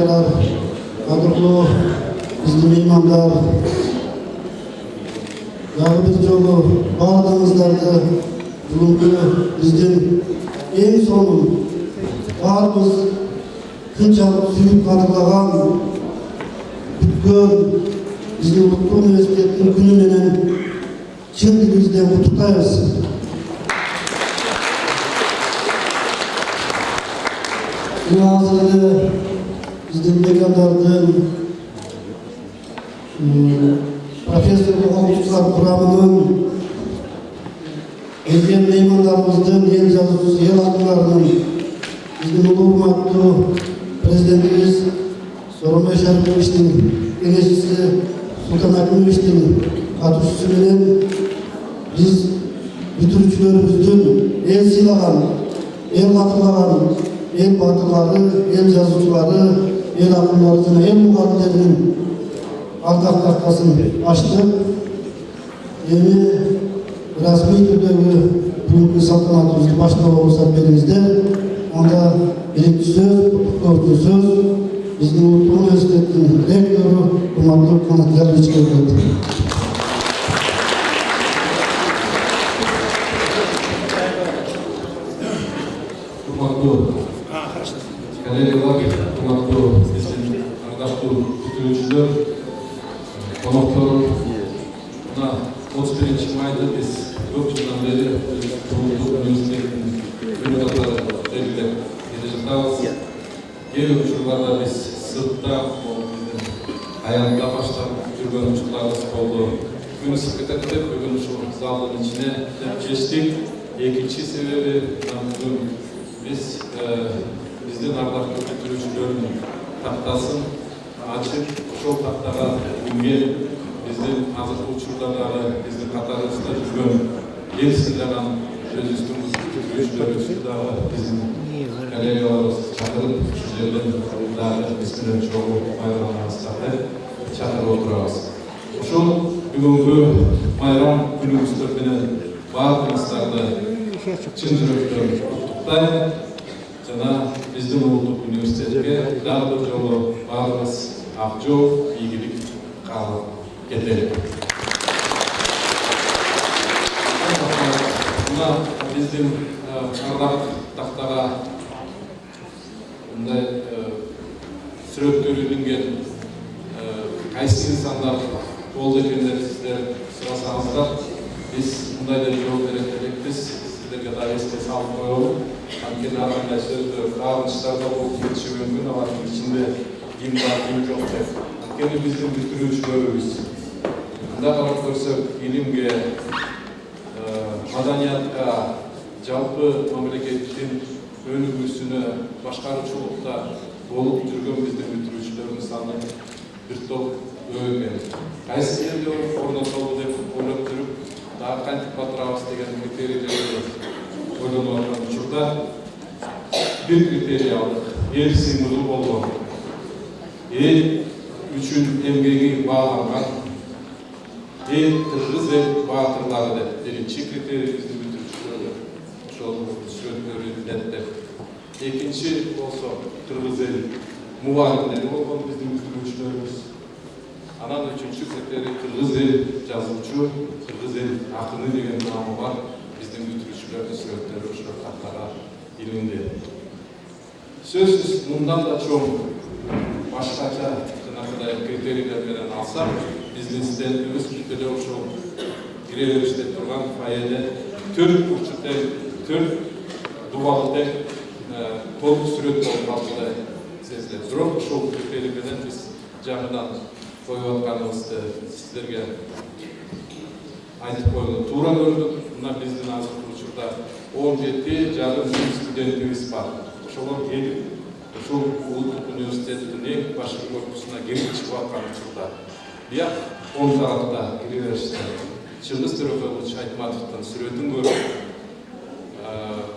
Ошондой кадрлуу биздин меймандар, дагы бир жолу баардыгыңыздарды бүгүнкү биздин эң сонун баарыбыз кынчалык сүйүп кадырлаган бүткөн биздин улуттук университеттин күнү менен чын дилибизден куттуктайбыз. Азыр эле биздин декандардын профессорлук окутуучулар курамынын келген меймандарыбыздын эл жазуучусу, эл акындарынын биздин улуу урматтуу президентибиз Сооронбай Шариповичтин кеңешчиси Султан Акимовичтин катышуусу менен биз бүтүрүүчүлөрүбүздүн эл сыйлаган, эл кадырлаган эл батырлары, эл жазуучулары, эл акындары жана эл мугалимдеринин ардак тактасын ачтык. Эми расмий түрдөгү бүгүнкү салтанатыбызды баштоого уруксат бериңиздер. Анда биринчи сөз, куттуктоочу сөз биздин улуттук университеттин ректору урматтуу Канат Жарбичке берилет. Коллегалар, урматтуу биздин ардактуу күтүүчүлөр, коноктор, мына 31 майда биз көп жылдан бери улуттук университеттин күнү катары белгилеп келе жатабыз. Кээ бир учурларда биз сыртта, аялда баштап жүргөн учурларыбыз болду. Күн ысып кетет деп бүгүн ушул залдын ичине чечтик. Экинчи себеби бүгүн биз биздин ардактуу бүтүрүүчүлөрдүн тактасын ачып, ошол тактага кирген биздин азыркы учурдагы биздин катарыбызда жүргөн эл сыйлаган өзүбүздүн бүтүрүүчүлөрүбүздү дагы биздин коллегаларыбызды чакырып, ушул жерден дагы биз менен чогуу майрамыңызга деп чакырып отурабыз. Ошол бүгүнкү майрам күнүңүздөр менен баардыгыңыздарды чын жүрөктөн куттуктайм. Жана биздин улуттук университетке дагы бир жолу баарыбыз ак жол, ийгилик каалап кетели. Мына биздин ардак тактага мындай сүрөттөр илинген кайсы инсандар болду экендер сиздер сурасаңыздар, биз мындай деп жооп берет элекпиз. Сиздерге дагы эске салып коелу. Анткени ар кандай сөздөр, кагылыштарда болуп кетиши мүмкүн, алардын ичинде ким бар, ким жок деп. Анткени биздин бүтүрүүчүлөрүбүз мындай карап көрсөк, илимге, маданиятка, жалпы мамлекеттин өнүгүүсүнө, башкаруучулукта болуп жүргөн биздин бүтүрүүчүлөрдүн саны бир топ көп экен. Кайсы жерде орнотолду деп ойлоп жүрүп, дагы кантип батырабыз деген критерийлерди ойлонуп аткан учурда бир критерий алдык. Эл сыймыгы болгон, эл үчүн эмгеги бааланган, эл кыргыз эл баатырлары деп биринчи критерий биздин бүтүрүүчүлөрдө ошол сүрөттөрү илеттеп. Экинчи болсо кыргыз эл мугалимдери болгон биздин бүтүрүүчүлөрүбүз. Анан үчүнчү критерий кыргыз эл жазуучу, кыргыз эл акыны деген наамы бар биздин бүтүрүүчүлөрдүн сүрөттөрү ошол тактага илинди. Сөзсүз мындан да чоң башкача жанагыдай критерийлер менен алсак, биздин стендибиз бүт эле ошол кире бериште турган фойеде 4 бурчу тең, 4 дубалы тең толук сүрөт болуп калгандай сезилет. Бирок ошол критерий менен биз жаңыдан коюп атканыбызды сиздерге айтып койгон туура көрдүк. Мына биздин азыркы учурда 17,5 студентибиз бар. Ошолор келип, ушул улуттук университеттин эң башкы корпусуна кирип чыгып аткан учурда бияк 10 саатта кире бериште Чыңгыз Төрөкөлович Айтматовдун сүрөтүн көрүп,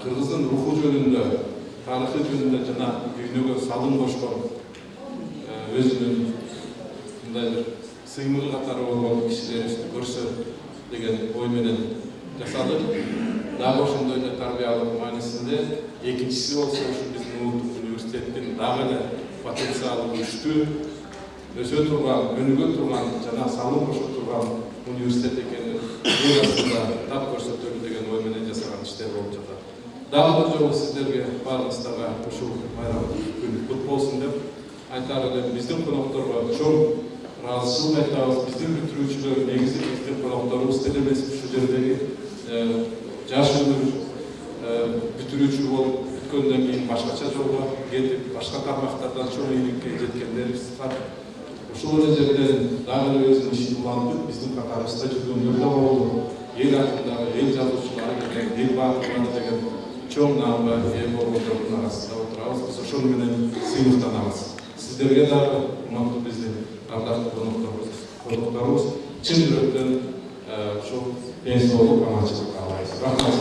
кыргыздын руху жөнүндө, тарыхы жөнүндө жана дүйнөгө салым кошкон өзүнүн мындай бир сыймыгы катары болгон кишилерибизди көрсө деген ой менен жасадык. Дагы ошондой эле тарбиялык маанисинде экинчиси болсо ушу биздин улуттук университеттин дагы эле потенциалы күчтүү, өсө турган, өнүгө турган жана салым кошо турган университет экенин эл астында тап көрсөтөлү деген ой менен жасаган иштер болуп жатат. Дагы бир жолу сиздерге баарыңыздарга ушул байрам күнү кут болсун деп айтар элем. Биздин конокторго чоң ыраазычылык айтабыз. Биздин бүтүрүүчүлөр негизи биздин конокторубуз деле эмес, ушул жердеги жаш өмүр бүтүрүүчү болуп бүткөндөн кийин башкача жолго кетип, башка тармактардан чоң ийгиликке жеткендерибиз бар. Ушул эле жерден дагы эле өзүнүн ишин улантып, биздин катарыбызда жүргөндөр да болду. Эл атындагы, эл жазуучулары деген, эл баатырлары деген чоң наамга ээ болгондордун арасында отурабыз. Биз ошол менен сыймыктанабыз. Сиздерге дагы урматтуу биздин ардактуу конокторубуз чын жүрөктөн ушул ден соолук, аманчылык каалайбыз. Рахмат.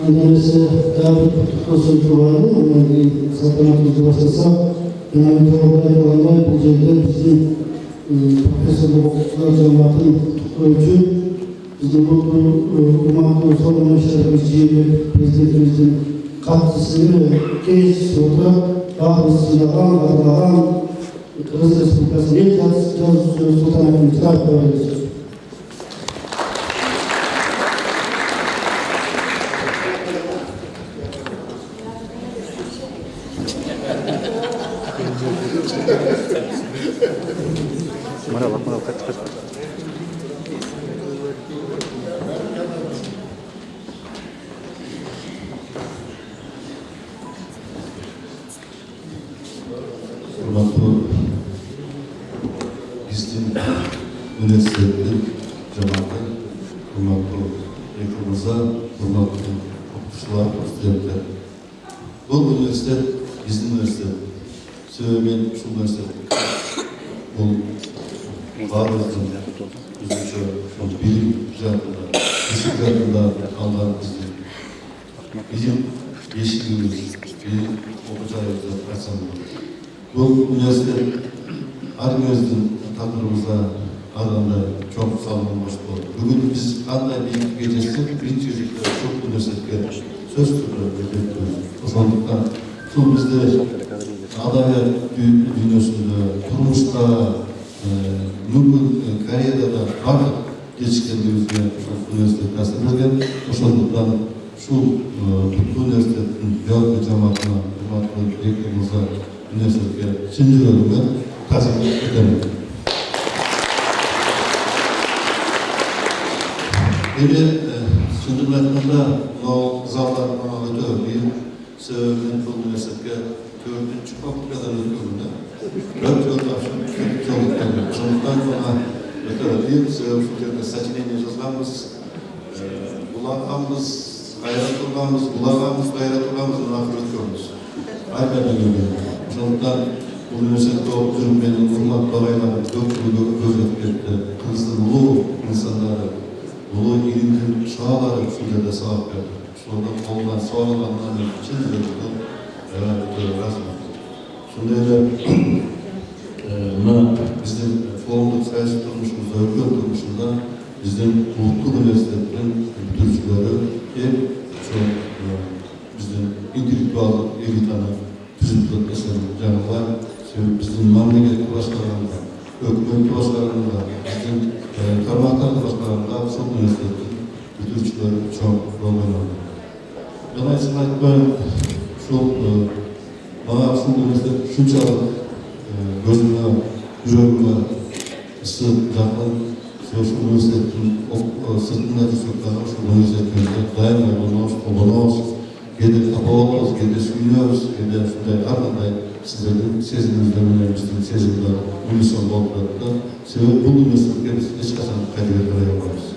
Neresi daha bir kutusu vardı, onları saltanatımızı başlasa, genel olarak olanlar bu şeyde bizim profesör hukukçular cemaatinin tutukluğu bizim bu umarlı sorunun şerefimizciyle prezidentimizin katkısını genç sonra daha hızlı Ağrı'dan Kırgız Respublikası'nın ilk sultanatını takip ediyoruz. Merhaba, kaç. Hurmatlı bizim üniversitenin cemaati, hurmatlı rektorumuza, hurmatlı okuyucular, studentler. Bu üniversite bizim üniversite. Söylemeyen şu üniversite. Bu varlığımızın üzücü, bilim cihazında, fizik cihazında alan bizim yeşilliğimiz, bizim okuyacağımızda açsamız. Bu üniversite Armiyoz'un takdirimize alanda çok sağlam hoş oldu. Bugün biz kanday bir gecesi birinci yüzyılda çok üniversiteye söz tutuyoruz. Osmanlıktan şu bizde adalet dünyasında, turmuşta, mümkün kariyerde de artık geçkenliğimizde üniversite tasarlarken Osmanlıktan şu üniversitenin yahut cemaatine, rektorumuza üniversiteye şimdi bölümden kazanıp edelim. Beni şimdi hakkında o zamanlar ödüyor. Bir sebebin bu üniversiteye 4. fakülteden ödüyorlar. 4 yıl aşkın çok ödüyor. Sonundan sonra ödüyor. Bir sebebin seçeneğini yazmamız, bulağımız, gayret olmamız, bulağımız, gayret olmamızın ahir ödüyoruz. Aynen öyle. Sonundan bu üniversitede okuduğum benim hurmat balaylarım çok gözükmekte. Kızın ulu insanları, ulu ilimden çağları şurada sahip verdi. Sonra ondan soğanlarından için ödüyor. Razmak. Şimdi öyle bizim forumluk sayısı durmuşumuzda, örgü durmuşunda bizim Ulutlu Üniversitesi'nin bütüncüleri hep çok bizim intelektüel elitanı tüzüntülük eserim canlılar, bizim memleket başkalarında, hükümet başkalarında, bizim tarmaklar başkalarında çok üniversitenin bütüncüleri çok rol oynadı. Dolayısıyla ben bana şu üniversite şunçalık gözüme, yüreğime ısı yakın, şu üniversitenin sırtında düşükleri, şu üniversitemizde dayanmayalımız, olumuz, gede kapağımız, gede suyuyoruz, gede şurada ardından sizlerin sezinizden önemlisinin sezinler, unisyon olmakta. Sebep bu üniversitede biz hiç kaçan kariyetlere yaparız.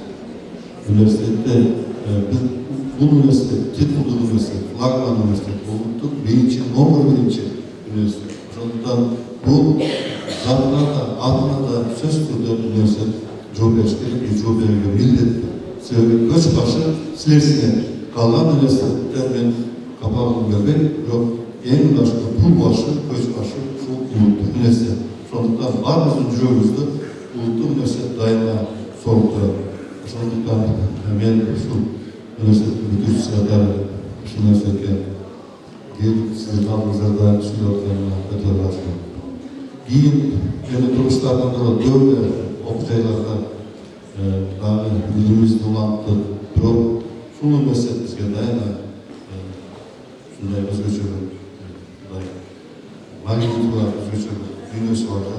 Üniversitede biz bu üniversite, titullu üniversite, flagman üniversite olduk. Birinci, normal birinci üniversite. Sonradan bu zatına da, adına da söz kurduğu üniversite Cumhurbaşkanı, Cumhurbaşkanı millet sebebi göç başı silersine kalan üniversiteler ben kapağımı görmek yok. En başka pul başı, göç başı şu ulutlu üniversite. Sonradan var bizim cümlemizde ulutlu üniversite daima soruktur. Sonradan ben şu üniversitenin bütün sıraları, şu üniversiteye sizin aldığınızda düşünüyorlarına ötürü. Giyin, yani turistlerden dolayı böyle oktaylarda daha bilimizde olan durum, şunu mesleğimizde dayanan şunday özgürce magnetler özgürce dünyası var da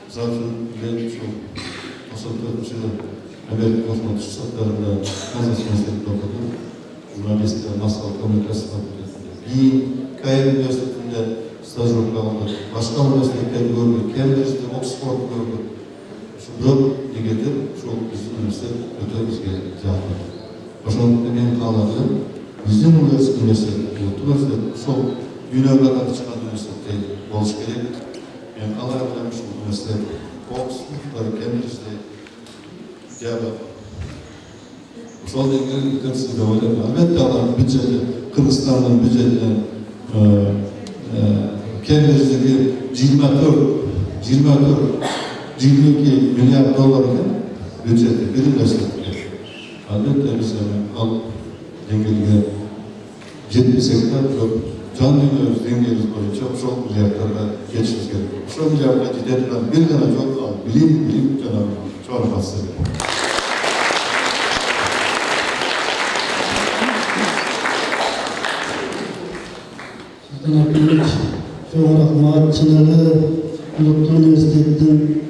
zaten ben şu Osmanlı'da Amerika Osmanlı Şartlarında Kansas Üniversitesi'nde okudum. Jurnalistika, masal komünikasyon fakültesinde. Giyin, Kaya Üniversitesi'nde staj okuyamadı. Başka üniversiteler gördük. Cambridge'de, Oxford gördük. Şu blok digedir, şu bizim üniversite ötebizge yaptı. Başkanlıkta benim kalanım, bizim üniversite, şu dünyaya kadar çıkan üniversite olmuş gerek. Ben kalanım şu üniversite, Oxford'da, Cambridge'de yaptı. Sol dengeli kırmızı da öyle. Elbette alan bütçede, Kırgızistan'ın bütçede Cambridge'deki 22 milyar dolarlık bütçede bir üniversitede. Elbette biz al dengeli 70 hektar can dünyamız dengeliz boyunca çok milyarlara geçiriz gerekiyor. Şu milyarlara ciddiyetle bir tane çok al, bilim canım çok fazla. Sanatçılık olarak maatçıları Ulutlu Üniversitesi'nin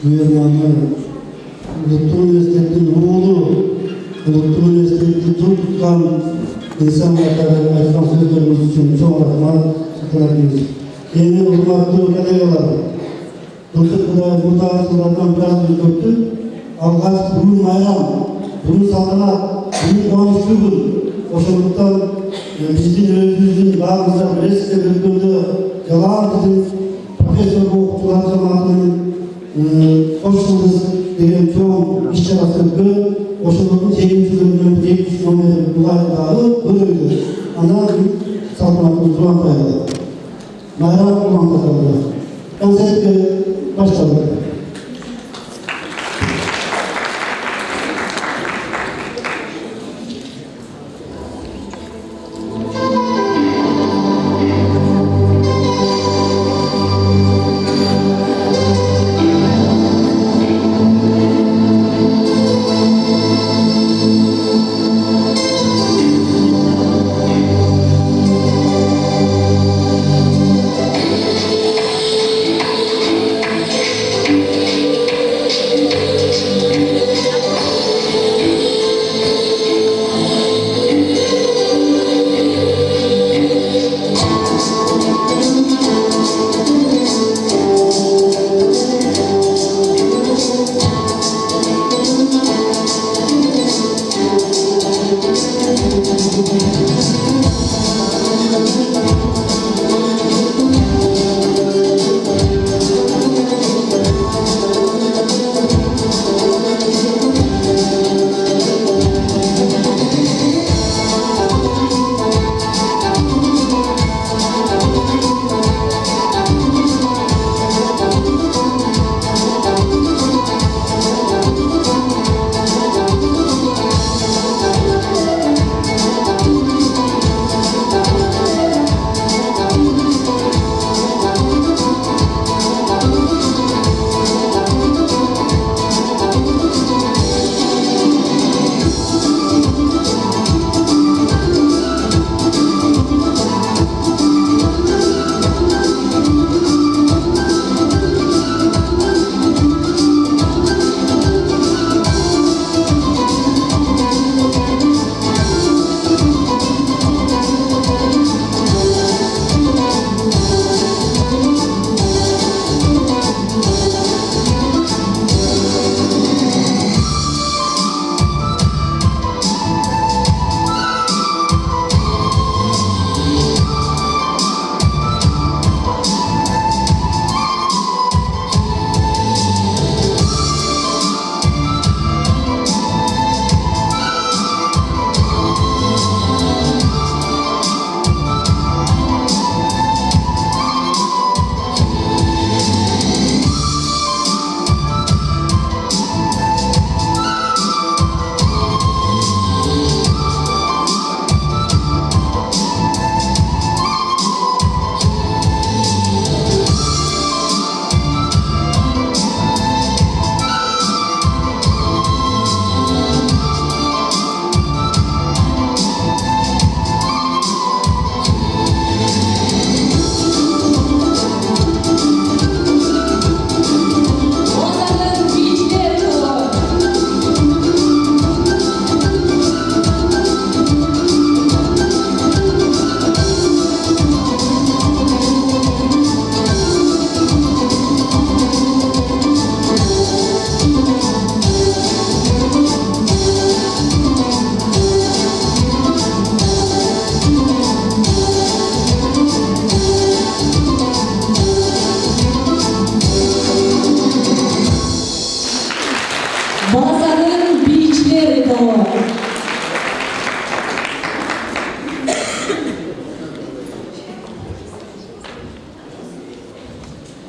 üyemanı, Ulutlu Üniversitesi'nin oğlu, Ulutlu Üniversitesi'nin tutkan insan vatanı açmak sözlerimiz için çok olarak maatçılarımız. Yeni hurmatlı kadar burada asıllardan biraz döktü. Algaz bugün mayram, bunun salına, bunun konuştuğu Oşuluktan bizim özümüzün daha güzel resme bölümünde yalan bizim profesör okuttular zamanının hoşçakalınız diyen çoğu iş çabasını Oşuluk'un 8. bölümünün 700 kilometre bulaydağı bölümdür. Ana saltanatımız olan dayalı. Mayram olan kazandı. Öncelikle başladık.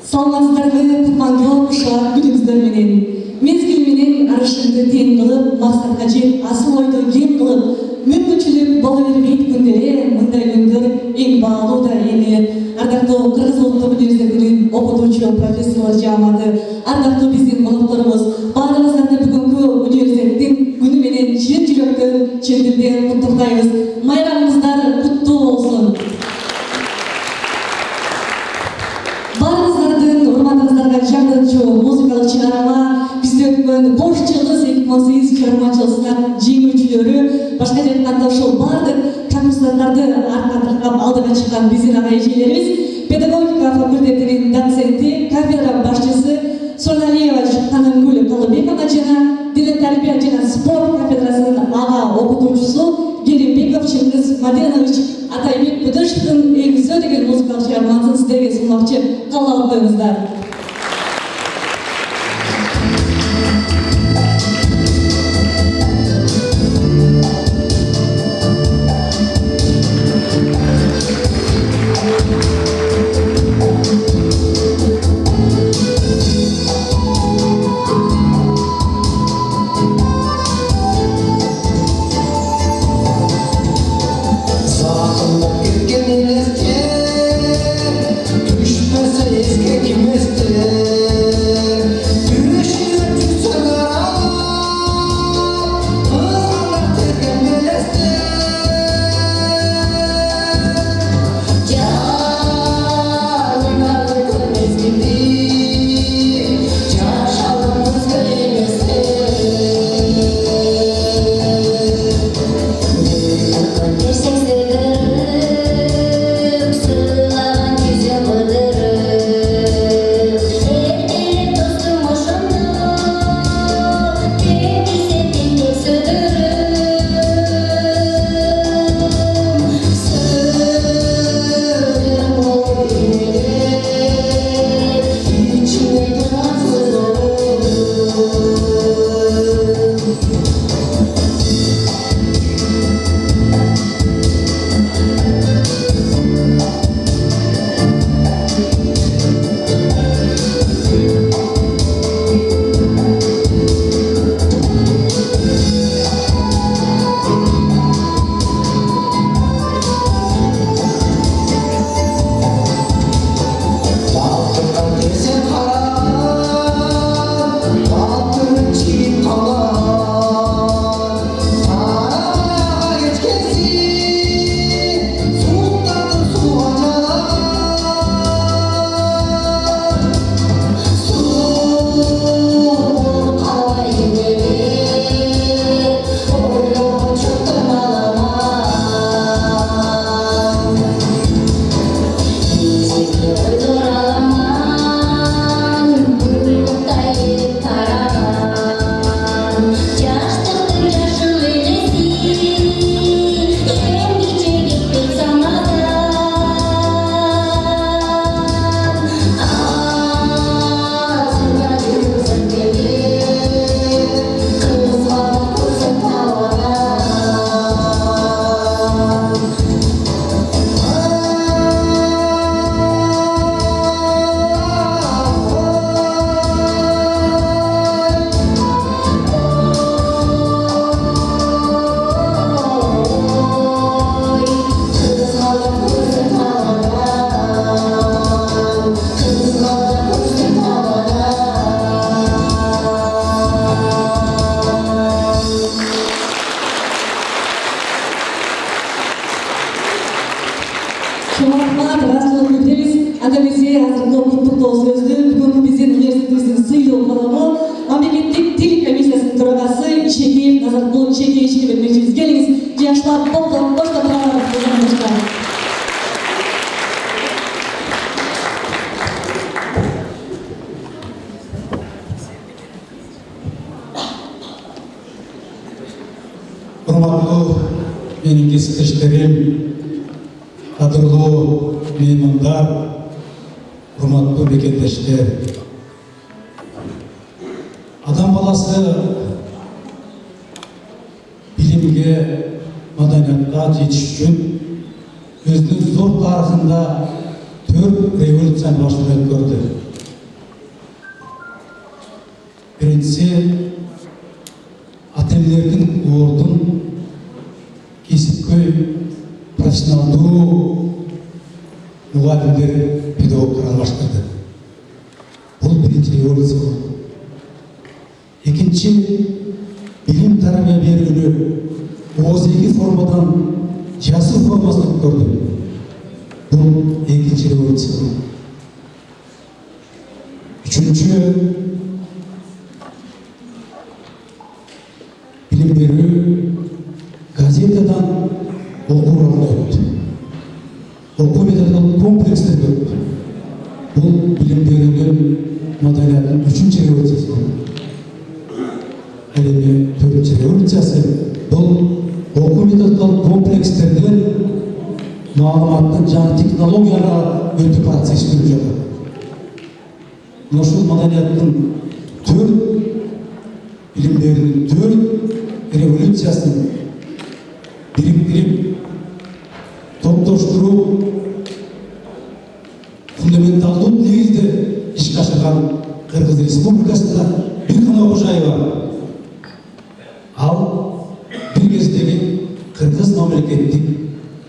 Саламатсыздарбы, кутмандуу ушулар күнүңүздөр менен. Мезгил менен арышыңды тең кылып, максатка жет асыл ойду кем кылып, мүмкүнчүлүк боло бербейт күндөр, мындай күндөр эң баалуу да эми. Ардактуу Кыргыз Улуттук университетинин окутуучу профессорлор жааматы, ардактуу биздин конокторубуз, баарыңыздарды бүгүнкү университеттин күнү менен чын жүрөктөн, чын дилден куттуктайбыз. Майрамыңыздар куттуу болсун. Баарыңыздардын урматыңыздарга жагдырчу музыкалык чыгарма бизде өткөн Бош жылдыз 2018 чыгармачылыгына жеңүүчүлөрү, башка жерде айтканда ошол баардык конкурстарларды артка тыркап алдыга чыккан биздин ага эжелерибиз, педагогика факультетинин доценти, кафедра башчысы Сурналиева Канымгүл Калыбековна жана дин тарбия жана спорт кафедрасынын ага окутуучусу Керимбеков Чингиз Маденович Атайбек Кудышевдин «Эгизө» деген музыкалык чыгармасын сиздерге сунмакчы. Кабыл алып коюңуздар. Урматтуу менин кесиптештерим, кадырлуу меймандар, урматтуу мекендештер. Адам баласы билимге, маданиятка жетиш үчүн өзүнүн зор тарыхында 4 революцияны баштап өткөрдү. Birincisi, ата-энелердин ордун кесипкөй профессионалдуу мугалимдер, педагогдор алмаштырды. Бул биринчи революция болду. Экинчи, билим тарбия берүүнү ооз-эки формадан жазуу формасына өткөрдү. Бул экинчи революция болду. Үчүнчү, билим берүү газетадан окуу урагына өттү. Окуу методикалык комплекстерге өттү. Бул билим берүүнүн маданиятынын үчүнчү революциясы болду. Ал эми төртүнчү революциясы бул окуу методикалык комплекстерден маалыматтын жаңы технологияга өтүү процесси жүрүп жатат. Ушул маданияттын төрт билим берүүнүн төрт революциясын бириктирип, топтоштуруп, фундаменталдуу негизде ишке ашырган Кыргыз Республикасында бир гана окуу жай бар. Ал бир кездеги Кыргыз мамлекеттик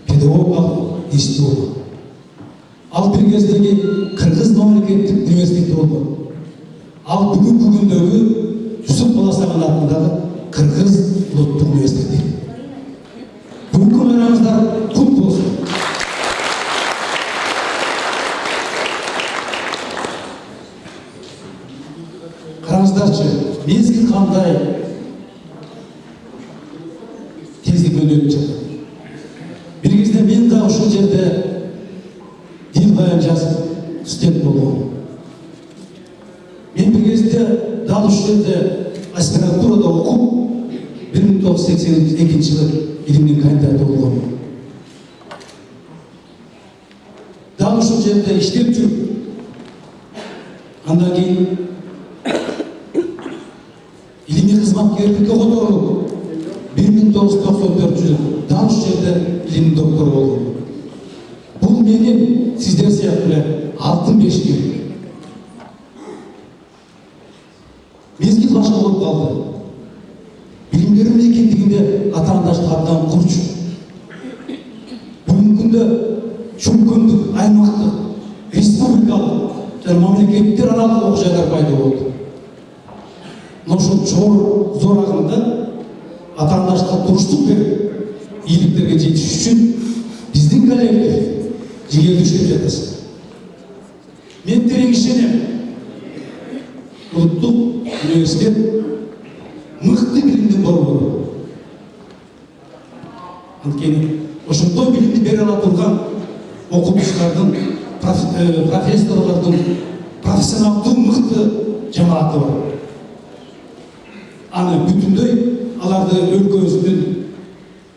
педагогикалык институту. Ал бир кездеги Кыргыз мамлекеттик университети болду. Ал бүгүнкү күндөгү Жусуп Баласаган атындагы Кыргыз улуттук университети. Бүгүнкү байрамыңыздар кут болсун. Караңыздарчы, мезгил кандай тездикпен өтүп жатат. Бир кезде мен да ушул жерде дил баян жазып студент болгом. Мен бир кезде дал ушул жерде аспирантурада окуп, 1982 жылы илимдин кандидаты болгом. Дал ушул жерде иштеп жүрүп, андан кийин илимий кызматкерликке которулуп, 1994 жылы дал ушул жерде илимдин доктору болдум. Бул менин сиздер сыяктуу эле алтын бешигим. Мезгил башка болуп калды. Билим берүү мекендигинде атаандаштык абдан курч. Бүгүнкү күндө чөңкөмдүк, аймактык, республикалык жана мамлекеттер аралык окуу жайлар пайда болду. Ошол чоң зор агымда атаандаштыкка туруштук берип, ийгиликтерге жетиш үчүн биздин коллектив жигердүү иштеп жатабыз. Мен терең ишенем. Улуттук университет мыкты билимдин борбору. Анткени ошондой билимди бере ала турган окутуучулардын, профессорлордун профессионалдуу мыкты жамааты бар. Аны бүтүндөй аларды өлкөбүздүн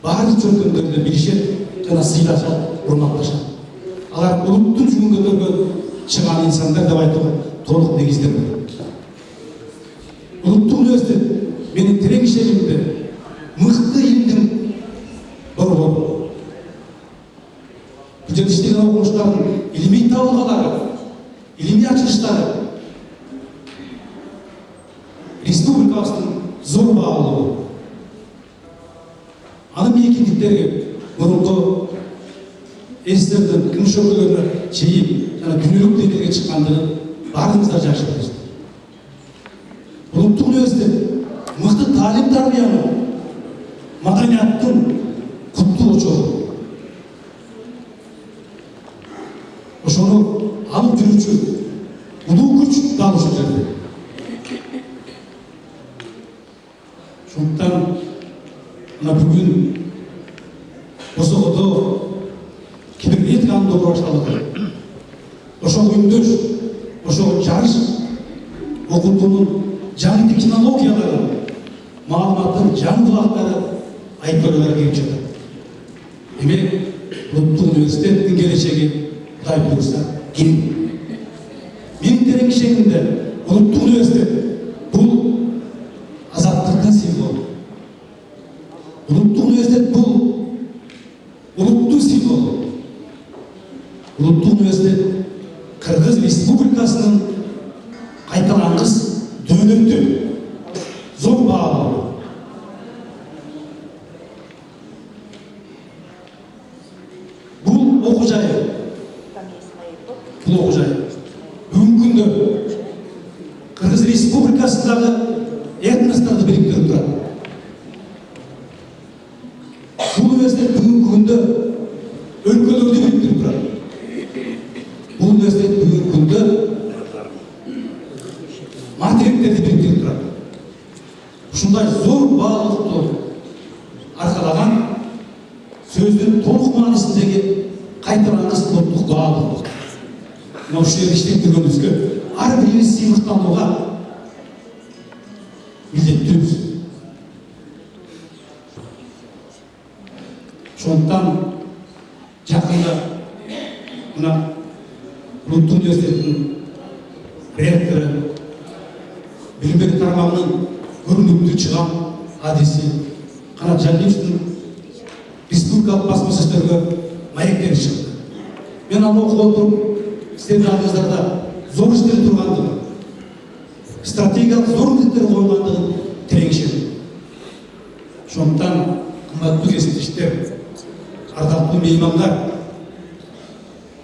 баардык чөлкөмдөрүндө билишет жана сыйлашат, урматташат. Алар улуттун жүгүн көтөргөн чыган инсандар деп айтууга толук негиздер бар. Улуттук университет менин терең ишенимде мыкты илимдин борбору. Бул жерде иштеген окумуштардын илимий табылгалары, илимий ачылыштары республикабыздын зор баалуулугу. Анын мейкиндиктерге мурунку эстердин кымыш өлкөлөрүнө чейин жана күнүлүк деңгээлге чыккандыгы баарыңыздар жакшы билесиздер. Улуттук университет мыкты таалим тарбиянын, маданияттын куттуу очогу. Ошону алып жүрүүчү улуу күч дал ушул жерде. Ошондуктан мына бүгүн Босогодо кибернетика андоору башталды. Ошол күндөш, ошол жарыш окутуунун жаңы технологиялары, маалыматтын жаңы булактары айткөлөргө келип жатат. Демек, Улуттук университеттин келечеги Кудай буйрса кең. Менин терең ишенимде Улуттук университет бул азаттыктын символу. Улуттук университет бул улуттун символу. Улуттук университет Кыргыз Республикасынын кайталангыс дөөлү мөөнөттү зор баалуу. Бул окуу жайы. Бүгүнкү күндө Кыргыз Республикасындагы этносторду бириктирип турат. Бул университет бүгүнкү күндө өлкөлөрдү бириктирип турат. Бул университет бүгүнкү күндө материктерди бириктирип турат. Ушундай зор баалуулукту аркалаган сөздүн толук маанисиндеги кайталангыс улуттук баалуулук. Мына ушул жерде иштеп жүргөнүбүзгө ар бирибиз сыйлыктанууга милдеттүүбүз. Ошондуктан жакында мына Улуттук университеттин ректору, билим берүү тармагынын көрүнүктүү чыгам адиси Канат Жалиевдин республикалык басма сөздөргө маектери чыкты. Мен аны окуп отуруп, сіздердің алдыңыздарда зор іштер тұрғандығын, стратегиялық зор міндеттер қойғандығын тереңшедім. Сондықтан қымбатты естіштер, ардақты меймандар,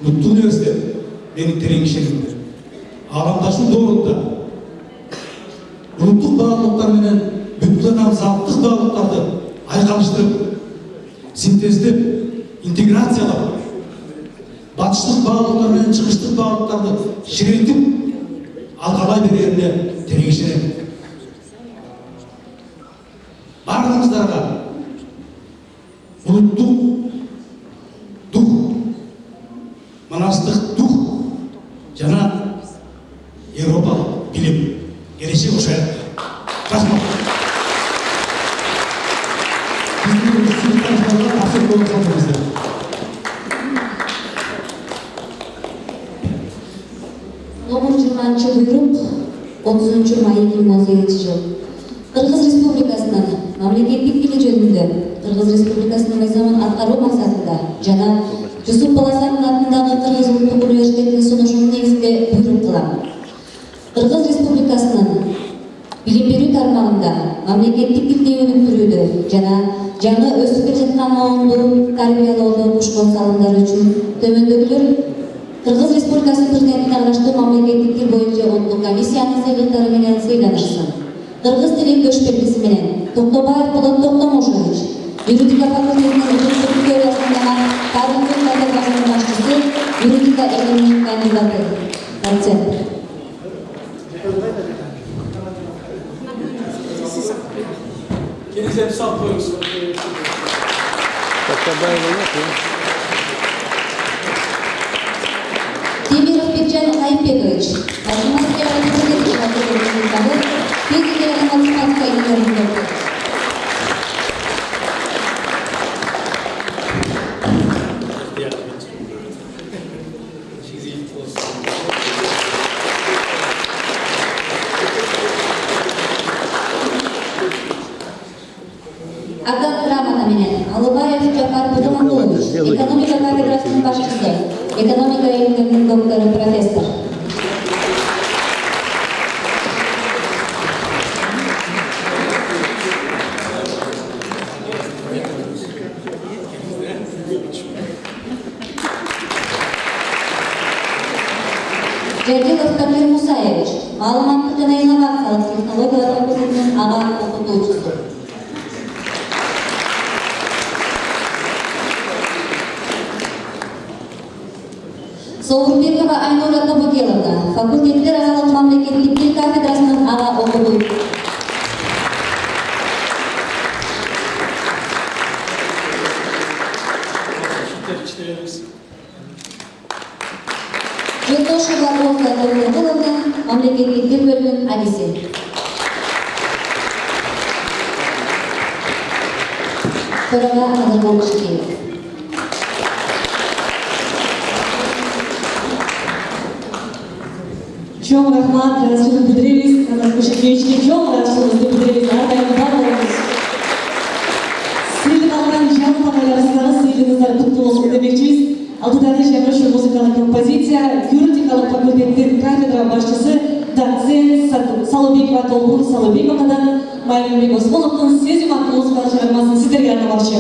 Улуттук университет менің тереңшедімді. Аламдашу дорында улуттук баалуулуктар менен бүткүлгөн залттык баалуулуктарды айкалыштырып, синтездеп, интеграциялап, батыштык баалуулуктар менен чыгыштык баалуулуктарды ширетип алгалай берерине тереңишенем. Бардыгыңыздарга улуттук дух, манастык дух жана Европалык билим келечек ошоят. Рахмат. Номер 20 буйрук 30 май 2018 жыл. Кыргыз Республикасынын мамлекеттик тили жөнүндө Кыргыз Республикасынын мыйзамын аткаруу максатында жана Жусуп Баласанов атындагы Кыргыз Улуттук университетинин сунушунун негизинде буйрук кылам. Кыргыз Республикасынын билим берүү тармагында мамлекеттик тилди өнүктүрүүдө жана жаңы өсүп келе жаткан коомду тарбиялоодо кошкон салымдары үчүн төмөндөгүлөр Кыргыз Республикасынын президентине караштуу мамлекеттик тил боюнча улуттук комиссиянын сыйлыктары менен сыйланышсын. Кыргыз тили көчмөнчүсү менен Токтобаев Болот Токтомушевич, юридика факультетинин улуттук теориясынын тарыхый кафедрасынын башчысы, юридика илиминин кандидаты, доцент. Келіңіздерді салып қойыңыз. Темиров Бекжан Айымбекович, математика физика және математика илимдерин доктору. Ага грамота менен Алыбаев Жапар Будумакулович, экономика кафедрасынын башчысы, экономика илимдеринин доктору, профессор. Жардилов Тамир Мусаевич, маалыматтык жана инновациялык технологиялар факультетинин ага окутуучусу. Соурбекова Айнура Табукеловна, факультеттер аралык мамлекеттик тил кафедрасынын ага окутуучусу. Жолдошева Роза Даулетовна, мамлекеттик тил бөлүмүнүн адиси. Төрага Азырман Шыкиев. Чоң рахмат, расчетты билдиребиз. Азат Кошекевичке чоң расчетты билдиребиз. Ар дайым баалайбыз. Сыйлык алган жалпы айларыңыздарга сыйлыгыңыздар куттуу болсун демекчибиз. Алдыдагы жаңы музыкалык композиция юридикалык факультеттин кафедра башчысы доцент Салыбекова Толгун Салыбековадан Майрымбек Осмоновдун «Сезим» аттуу музыкалык чыгармасын сиздерге арнамакчы.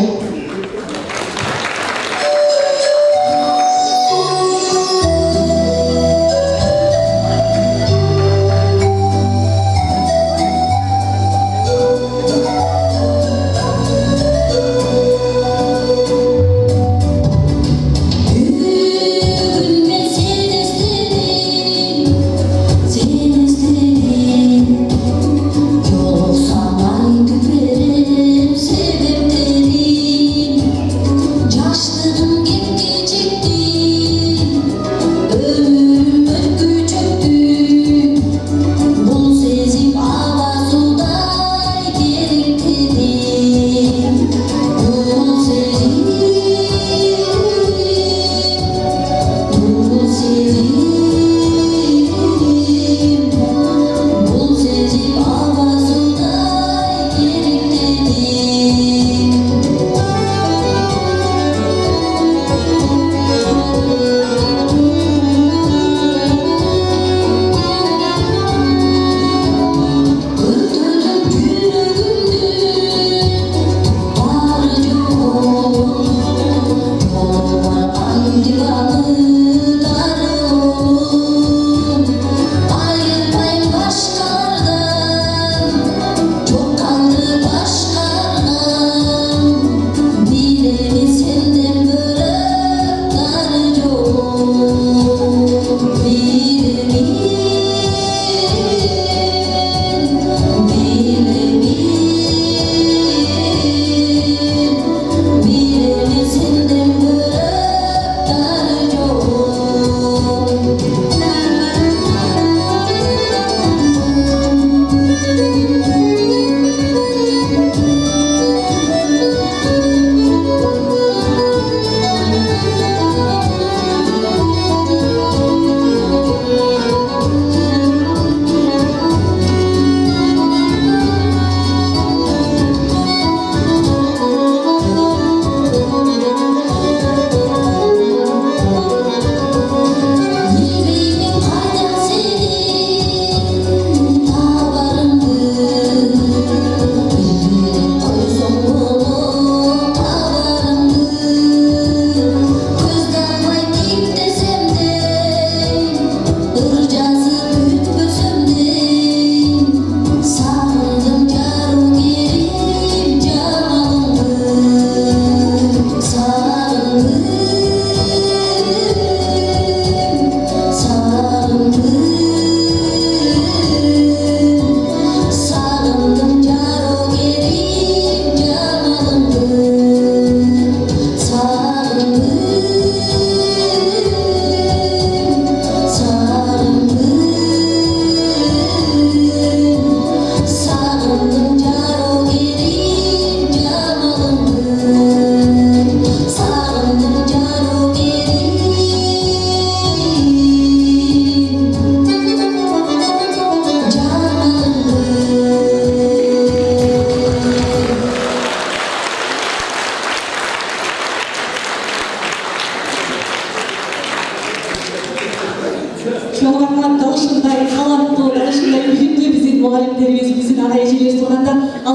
Muharremlerimiz, bizim arayıcılarımız sonunda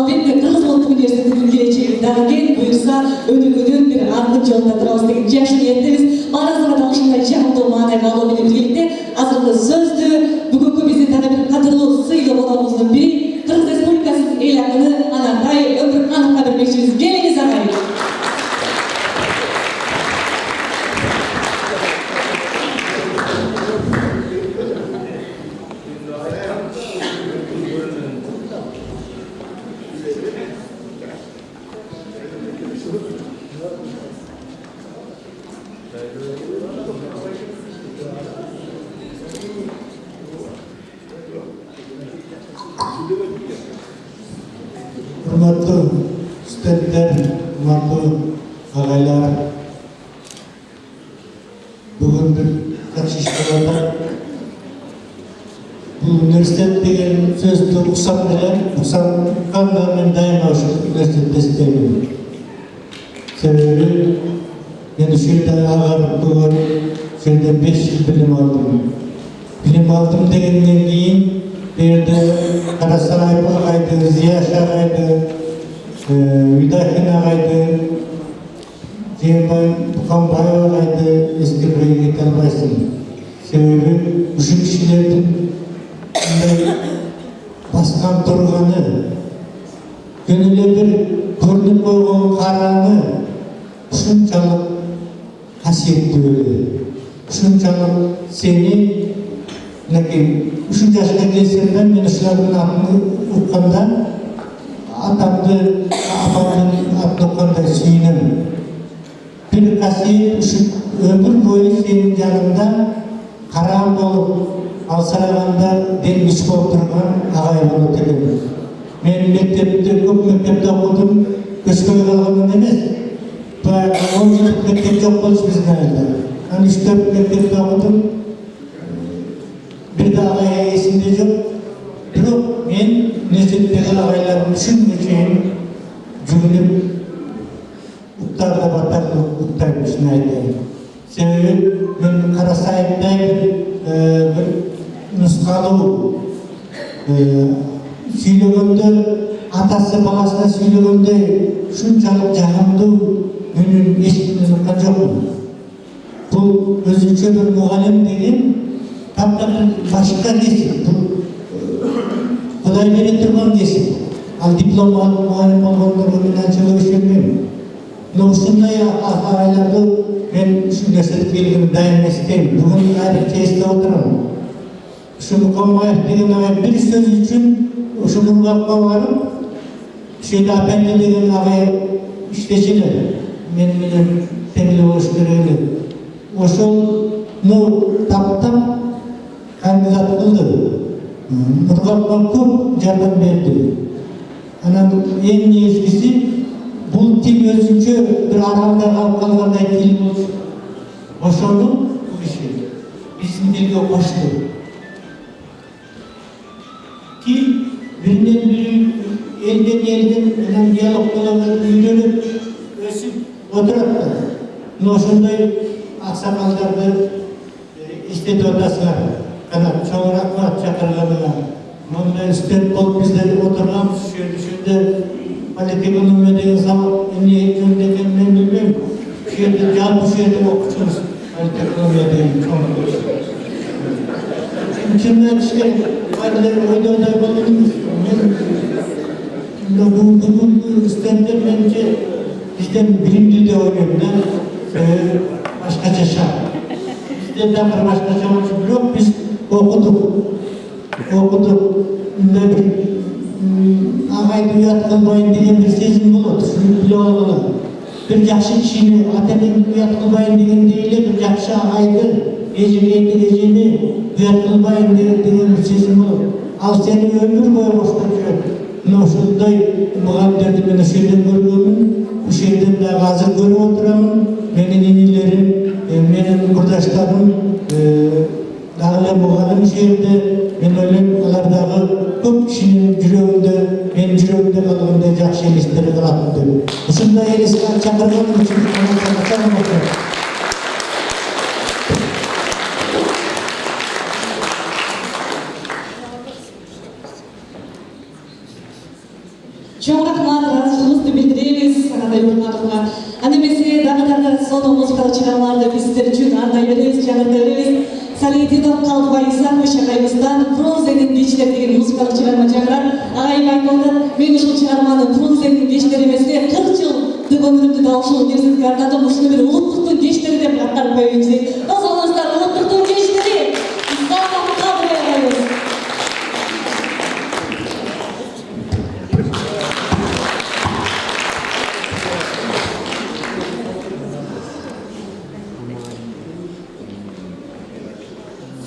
elbette Kırgız Ulusal Üniversitesi'nin geleceği derken buyursa önümünün bir argı yolunda durağız degan yaş niyetimiz. Barazıra dalışında canlı manevra olabilir birlikte hazırlı sözdü. Bugünkü bizi tanıdık kadırlı sıylı olanımızın biri Kırgız Respublikası'nın eylakını Anatay Ömür Kanık'a vermekçimiz. Geliniz arayın. Hürmetli stüdentler, hürmetli ağaylar, bugün bir kaçışlarında bu üniversitet degen sözde uksam bilen, uksam da men daima şu üniversitede istemiyorum. Sebebi, yani şöyle ağır bugün, şöyle 5 yıl bilim aldım. Bilim aldım degenden keyin bu yerde Karasaray ağaydı, Ziyaş ağaydı, Üdakin ağaydı, Ceyhan Bukanbay ağaydı, eski buraya gete albaysın. Sebebi uşu kişilerдің басқан тұрғаны, көніле бір көрініп қойған қараңы ушунчалык қасиетті өлі. Ушунчалык сені, ушун жашқа келсем мен ушулардын атын укканда атамды, апамдын атын уккандай сүйүнөм. Бір қасиет ушу өмір бойы сенің жанында қараң болып, алсырағанда денгіш болып тұрған ағай болып келемін. Мен мектепте, көп мектепте оқыдым, көшпей қалғаннан емес. 10 жылдық мектеп жоқ болшы біздің айда. 3-4 мектепте оқыдым. Bir de ағай есімде жоқ. Бірақ мен мектептегі ағайларым үшін мекейін жүгініп, ұқтарды батарды ұқтайды үшін айтайын. Себебі мен Қарасайымдай bir нұсқалу сөйлегенде, атасы баласына сөйлегенде шыншалық жағымды үнін ешкімнен ұққан жоқпын. Бұл өзінше бір мұғалім деген таптағы башқа кесіп, Құдай бере тұрған кесіп. Ал диплом алып мұғалім болғандарға мен аншаға өшермеймін. Но ушундай ағайларды мен ушул нерсени белгилеп дайым эстейм. Бүгүн айрыкча эстеп отурам. Ушу Мукамбаев деген агай бир сөз үчүн ушу Мургапка барып, ушул Апенди деген агай иштечилер. Мен менен теңдүү болуш керек эле. Ошону таптап кандидат кылды. Мургапка көп жардам берди. Анан эң негизгиси бұл тил өзінше бір арамда қалып қалғандай тил болсын. Ошону біздің тілге қосты. Тил бірінен бірі елден диалогтарға үйреніп өсіп отырады. Ошондай ақсақалдарды естетіп отырсыңар. Қана чоң рахмат шақырғаныңа. Мындай студент болып біздер отырғанбыз, шөлде политэкономия деген сабақ не жөнінде екенін мен білмеймін. Жалпы жерде оқытушымыз политэкономия деген чоң. Шынымен айтыш керек, ойдай болдыңыз. Мен бүгінгі студенттер меніңше бізден білімді деп ойлаймын да, башқаша шақ. Бізден де бір башқаша болсын, жоқ біз оқыдық. Мындай бір ағайды ұят қылбайын деген бір сезім болады, шүлік біле алғылы. Бір жақшы кішіні ата-енемді ұят қылбайын деген дейлі, бір жақшы ағайды, ежені ұят қылбайын деген бір сезім болады. Ал сені өмір бойы қоштап жүреді. Мына ушундай мұғалімдерді мен осы жерден көргенмін, осы жерден де қазір көріп отырамын. Менің енелерім, менің құрдаштарым, дағылы мұғалім жерде, мен ойлаймын, олардағы көп кішінің жүрегінде, менің жүрегімде қалғандай жақсы елестері қалатын деп. Осындай елеске шақырғаным үшін Чоң рахмат, разышылығызды білдіреміз Сағатай Нұрматовға. Аны емесе дағыдағы соны музыкалық шығармаларды біздер үшін арнай береміз, жаңыртырымыз. Салиетиден Қалдыбай Исақович ағайымыздан Фрунзенің кештері деген музыкалық шығарма жаңырар. Ағайым айтылды, мен ұшыл шығарманы Фрунзенің кештері емесіне 40 жылды өмірімді даушыл университетке артадым. Ұшыны бір ұлттықтың кештері деп аттарып қойыңыз. Қозғалыңыздар, ұлттықтың кештері. Исақов Қалдыбай ағайымыз.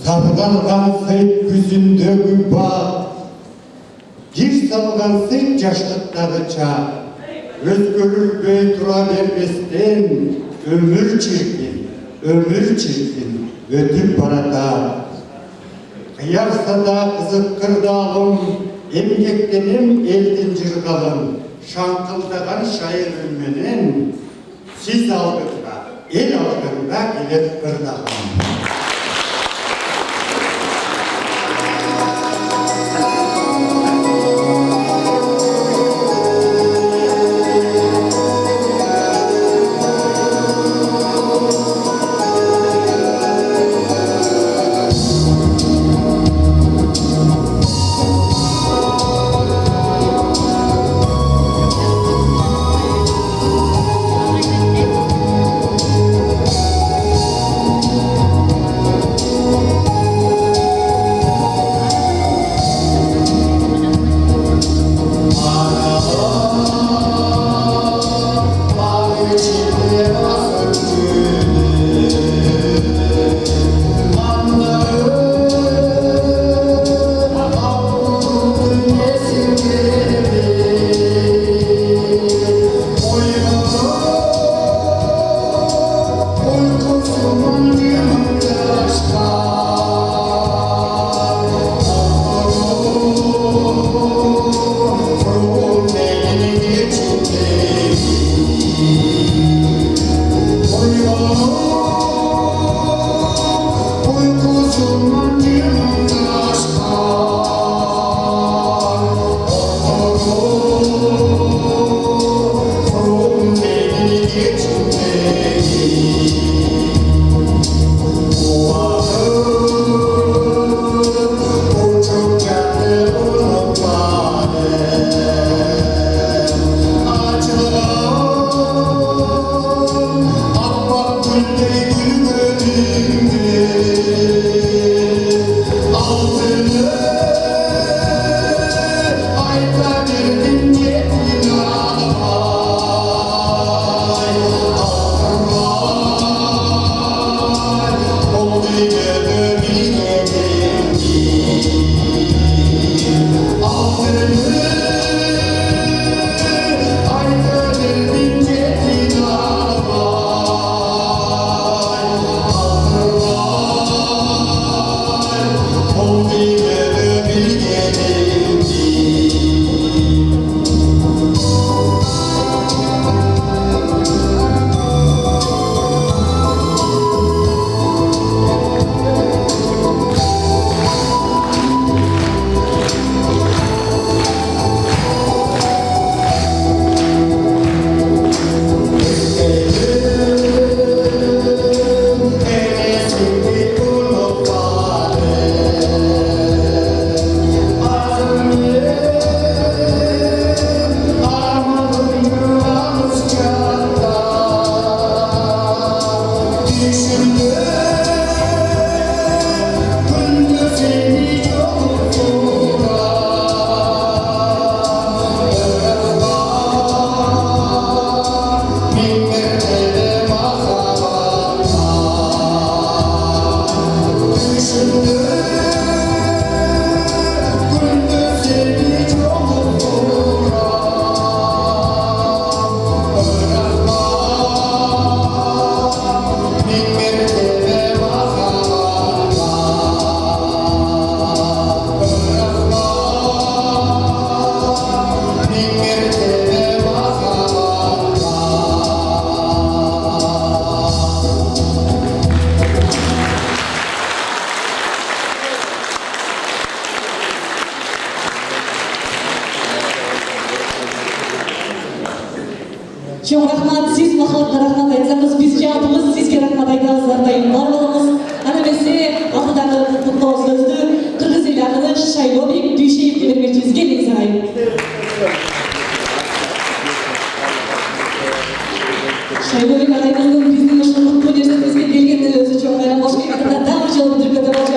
Sargalgan seyit yüzündeki bağ, gir salgan seyit yaşlıkları çağ, özgürlüğe dura vermezden ömür çirkin ötüp barada. Kıyarsa da kızık kırdağım, emgektenim elden cırgalım, şankıldagan şair ülmenin, siz algında, el algında gelip kırdağım. Чоң рахмат, сиз махабатка рахмат айтсаңыз, биз жалпыбыз сизге рахмат айтабыз, ардайым бар болуңуз. Ана эмесе алдыдагы куттуктоо сөздү кыргыз эли акыны Шайлобек Дүйшеевге бермекчибиз. Келиңиз агайын. Шайлобек агайдын биздин ушул куттуу нерсебизге келгенден өзү чоң кайран болуш керек. Дагы жолу түркөдө болчу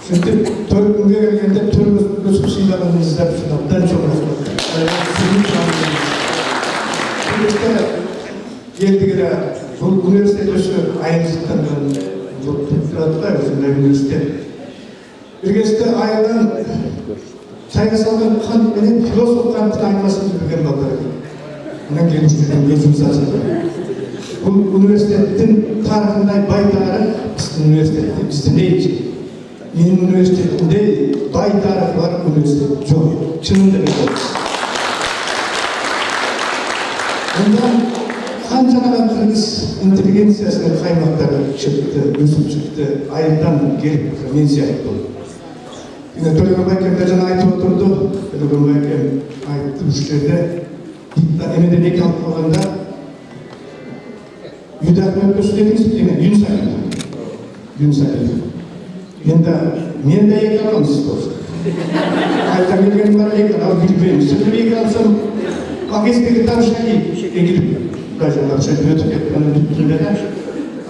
Şimdi Türk'ünde geldiğinde Türk Müslümanlar izler şundan çok rahmet. Geldiğinde bu üniversitesi ayrıcalıktan bu tepkiratlar üzerinde üniversite. Üniversite aydan sayısaldan kan benim filosof kanıtı ayırmasını bilgen bakar. Bundan gelmiştirden gözümüz açıldı. Bu üniversitenin tarihinde baytarı bizim üniversitede bizde ne için? Benim üniversitemde bay tarafı var, üniversite çok. Çınında bir şey. Ondan Hancana'dan Kırgız inteligentsiyasının kaymakları çıktı, Yusuf çıktı, ayıptan gelip men siyahit oldu. Yine Tölegan Baykem Dacan ayıp oturdu, Tölegan Baykem ayıptı bu şekilde. Emeden ek altı olanda Yüdahmet Kösü dediniz, yün sayıldı. Yün sayıldı. Men de ek alamam siz olsun. Ayta gelgenim var ek alam, bilmeyim. Sırtını ek alsam, Pakisteki tavşan egilip, Dacanlar şöyle ötüp etmeni tuttuğunda.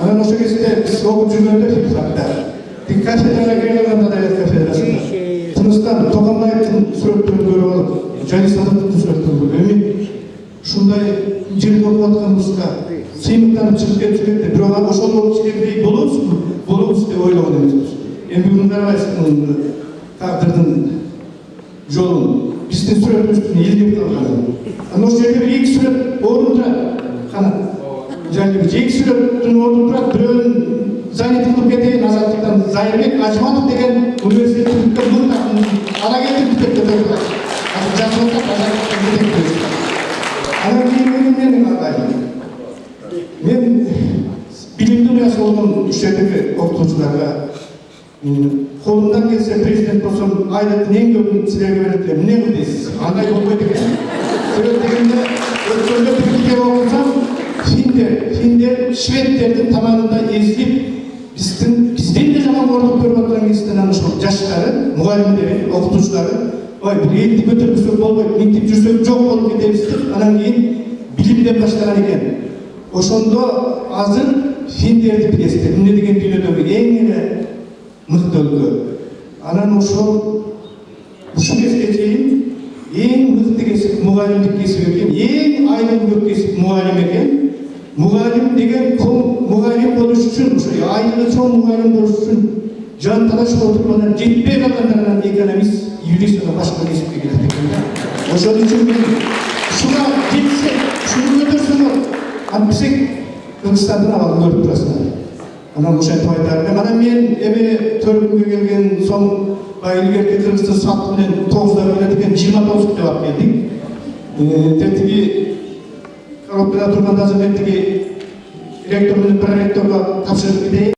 Ama o şekilde biz okup cümlede hatta. Dikkat edenler gelen da devlet federasyonu. Tınıstan, Tokamayıp'ın sürekli görüp alıp, Cani Sadat'ın sürekli görüp, şunday jel bolup atkanımızda sıyımıktanıp çıkıp ketip, bir oğa oşol olup çıkıp bolumuz diye oylamadı emizmiz. Endi bunlar arasının takdırdın yolun, bizden sürekli üstüne ilgili kalkanı. Ama o şeyde ilk sürekli orunda, ilk sürekli orunda birinin zayıflık edeyin azatlıktan Zahirбек Acımatov degen üniversitetin ana getirip tuttular. Canlılıktan azatlıktan getirip tuttular. Ana keyin benim adayım. премиясы болгон ушедеги окутуучуларга колундан келсе президент болсом айлыктын эң көбүн силерге берет деп эмне кыл дейсиз? Андай болбойт экен. Себеп дегенде өткөндө бир китеп окусам, финдер шведтердин тамагында эзилип, бизден де жаман көрүп көрүп аткан кезден анан ошол жаштары, мугалимдери, окутуучулары, ой, бул элди көтөрбөсөк болбойт, мынтип жүрсөк жок болуп кетебиз деп, анан кийин билимден баштаган экен. Ошондо азыр финдерди билесиздер, эмне деген дүйнөдөгү эң эле мыкты өлкө. Анан ушу кезге чейин эң мыкты кесип мугалимдик кесип экен, эң айлыгы көп кесип мугалим экен. Мугалим деген мугалим болуш үчүн, ошо айлыгы чоң мугалим болуш үчүн жан талашып отуруп анан жетпей калгандарынан экономист, юрист жана башка кесипке кетет экен да. Ошон үчүн мен ушуга жетсе, ушуну көтөрсөңөр, антпесек Кыргызстандын абалын көрүп турасыңар. Анан ошентип айтарым. Анан мен эми 4 күнгө келген соң илгерки Кыргызстан салты менен 9да келет экен, 29 деп алып келдик. Тетиги коробкада турганда азыр тиги ректор менен проректорго тапшырып кетейин.